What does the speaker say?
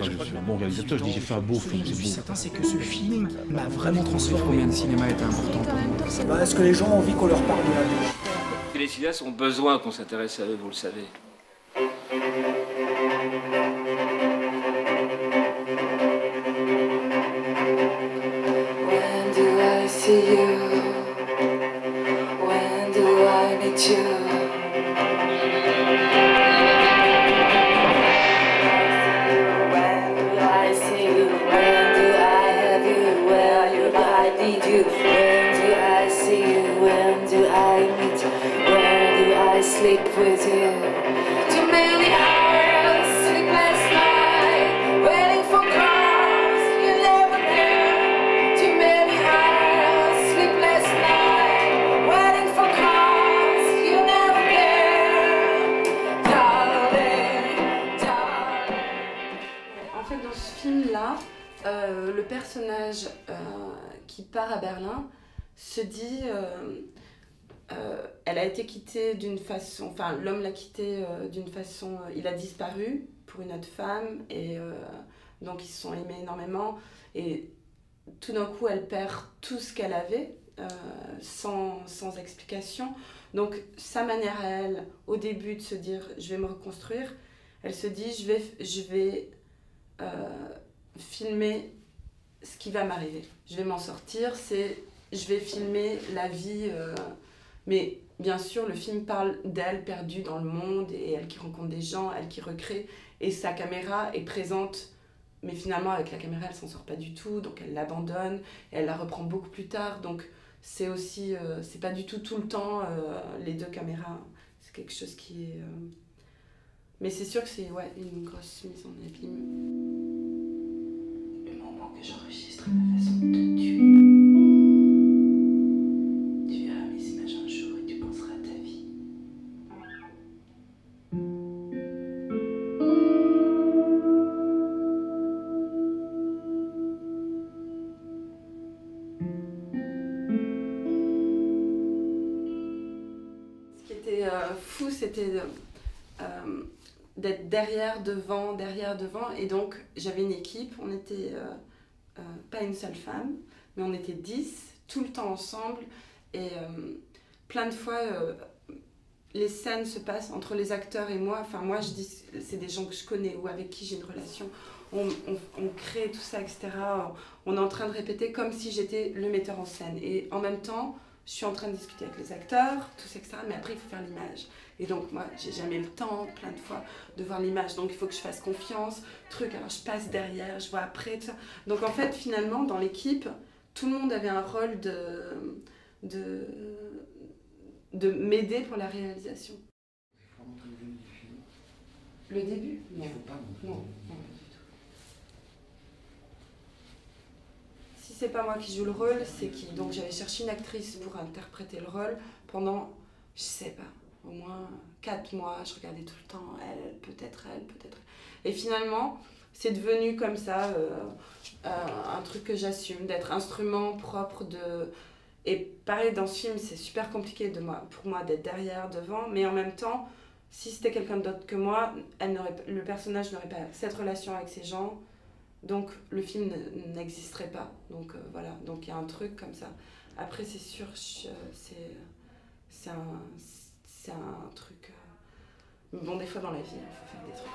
pas que je suis un bon réalisateur, je dis j'ai fait un beau film. Ce que je suis certain, c'est que ce film m'a vraiment transformé. Combien de cinéma était important pour vous? Est-ce que les gens ont envie qu'on leur parle de la vie? Les cinéastes ont besoin qu'on s'intéresse à eux, vous le savez. When do I see you? When do I meet you? When do I see you? When do I have you? Where you I need you? When do I see you? When do I meet you? Where do I sleep with you? Too many hours, sleepless night, waiting for cars you never knew. Too many hours, sleepless night, waiting for cars you never knew. Darling, darling. En fait, dans ce film-là, le personnage qui part à Berlin se dit, elle a été quittée d'une façon, enfin l'homme l'a quittée d'une façon, il a disparu pour une autre femme et donc ils se sont aimés énormément et tout d'un coup elle perd tout ce qu'elle avait sans explication. Donc sa manière à elle, au début de se dire je vais me reconstruire, elle se dit je vais filmer ce qui va m'arriver. Je vais m'en sortir, je vais filmer la vie, mais bien sûr le film parle d'elle perdue dans le monde et elle qui rencontre des gens, elle qui recrée et sa caméra est présente, mais finalement avec la caméra elle s'en sort pas du tout, donc elle l'abandonne et elle la reprend beaucoup plus tard, donc c'est aussi, c'est pas du tout le temps les deux caméras, c'est quelque chose qui est... Mais c'est sûr que c'est une grosse mise en abîme. Le moment que j'enregistre ma façon de te tuer, tu verras mes images un jour et tu penseras à ta vie. Ce qui était fou, c'était d'être derrière, devant, et donc j'avais une équipe, on était pas une seule femme, mais on était 10, tout le temps ensemble, et plein de fois les scènes se passent entre les acteurs et moi, enfin moi je dis c'est des gens que je connais ou avec qui j'ai une relation, on crée tout ça, etc. On est en train de répéter comme si j'étais le metteur en scène, et en même temps je suis en train de discuter avec les acteurs, tout ça, etc. Mais après, il faut faire l'image. Et donc, moi, j'ai jamais le temps, plein de fois, de voir l'image. Donc, il faut que je fasse confiance, alors je passe derrière, je vois après, tout ça. Donc, en fait, finalement, dans l'équipe, tout le monde avait un rôle de m'aider pour la réalisation. Le début? Non. Non. Si c'est pas moi qui joue le rôle, c'est qui? Donc j'avais cherché une actrice pour interpréter le rôle pendant, je sais pas, au moins 4 mois, je regardais tout le temps, elle, peut-être elle. Et finalement, c'est devenu comme ça, un truc que j'assume, d'être instrument propre de... Et pareil, dans ce film, c'est super compliqué pour moi d'être derrière, devant, mais en même temps, si c'était quelqu'un d'autre que moi, le personnage n'aurait pas cette relation avec ces gens, donc le film n'existerait pas. Donc voilà, donc il y a un truc comme ça. Après c'est sûr, c'est un truc... Bon, des fois dans la vie, il faut faire des trucs.